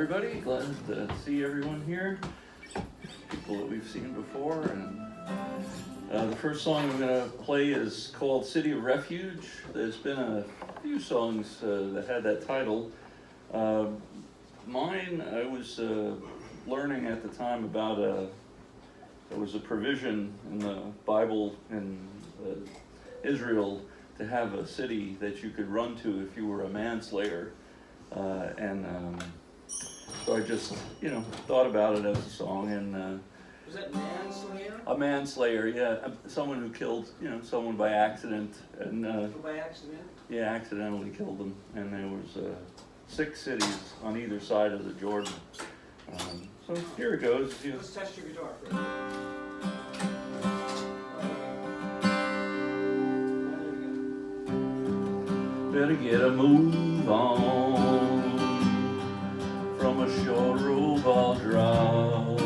everybody. Glad to see everyone here. People that we've seen before. And the first song I'm going to play is called City of Refuge. There's been a few songs that had that title. Mine, I was learning at the time about there was a provision in the Bible in Israel to have a city that you could run to if you were a manslayer. So I just, thought about it as a song. And was that manslayer? A manslayer, yeah. Someone who killed, someone by accident. And by accident? Yeah, accidentally killed them. And there was 6 cities on either side of the Jordan. So here it goes. Let's test your guitar first. Better get a move on from a short robot drive.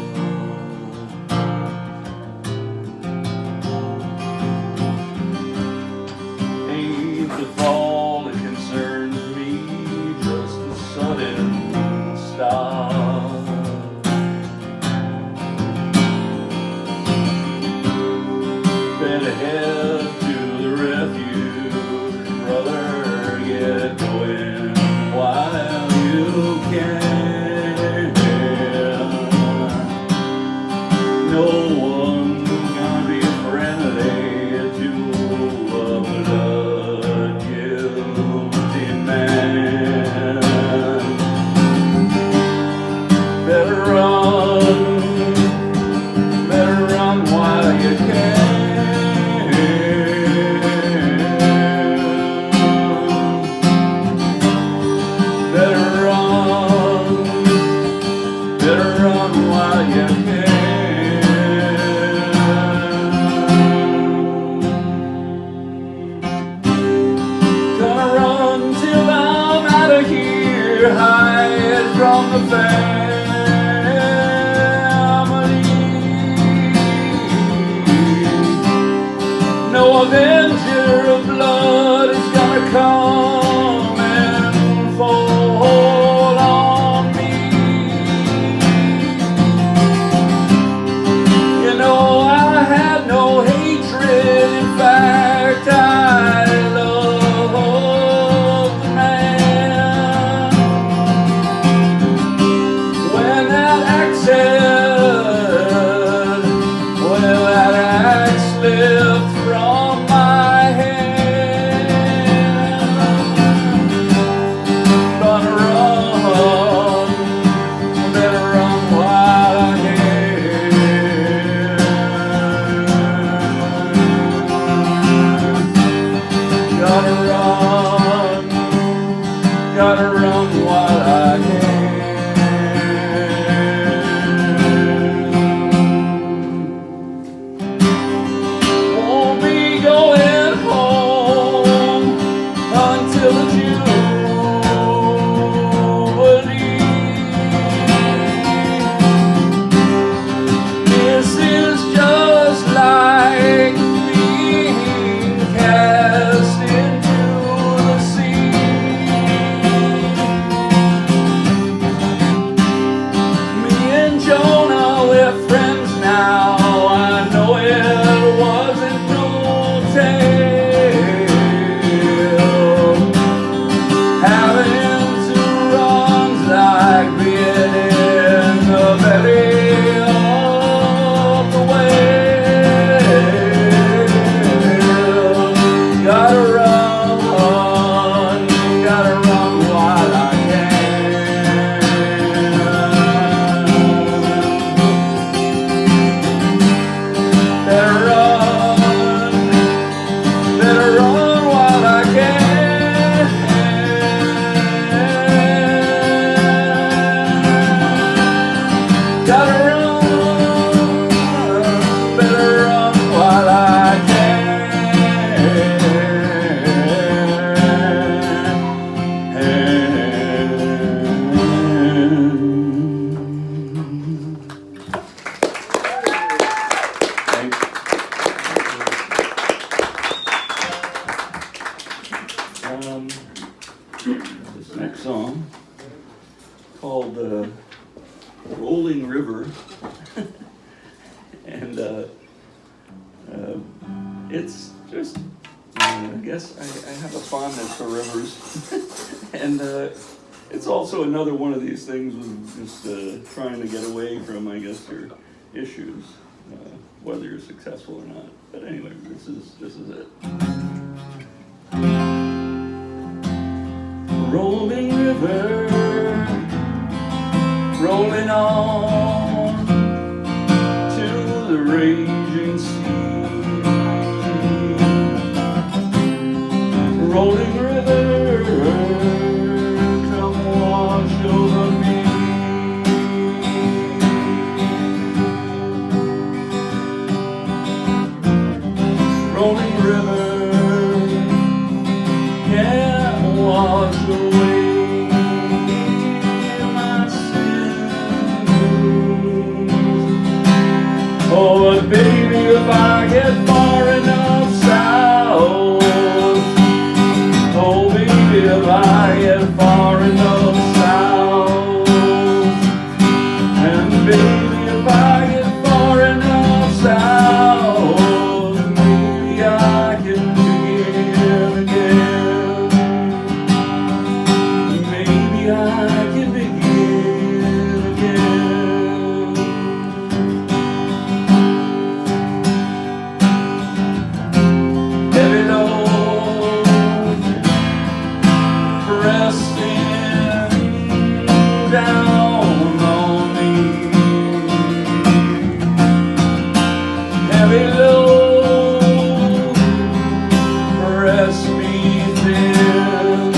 Ain't the fall that concerns me, just the sudden stop. Better head to the refuge, brother, get going while you can. No one's gonna be friendly to a blood guilty man. Better run while you can. Hide from the family. No avenger of blood is gonna come and fall on me. I had no hatred. In fact, I love the man. When that axe slipped from my hand, better run while I can. Gotta run while I can. Until the Jubilee. This is just like being cast into the sea. Me and Jonah, we're friends now. I know it wasn't no tale. Having to run like being in the belly of the whale. Gotta run while I can. Better run while I can. This next song called Rolling River. And it's just, I guess I have a fondness for rivers. And it's also another one of these things with just trying to get away from, I guess, your issues, whether you're successful or not. But anyway, this is it. Rolling river, rolling on to the raging sea. Rolling river, come wash over me. Rolling river, can't wash away my sins. Oh, but baby, if I get far enough south, oh, baby, if I get far enough south, and baby, if I get far enough south, maybe I can begin again. Maybe I can begin again. Heavy load pressing down on me. Heavy load press me thin.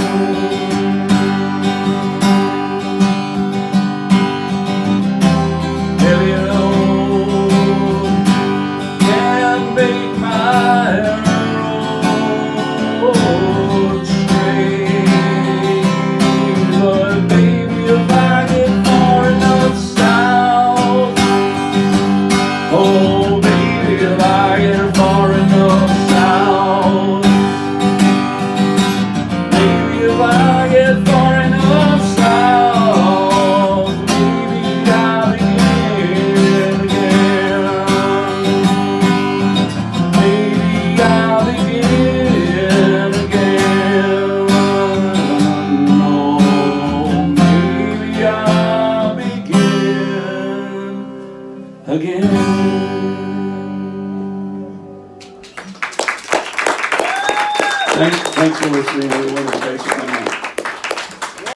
Heavy load can make my road straight. But baby, if I get far enough south, oh baby, if I get far enough south, baby, if I get far enough south, maybe I'll begin again. Maybe I'll begin again. Oh, maybe I'll begin again. Thanks for listening, everyone.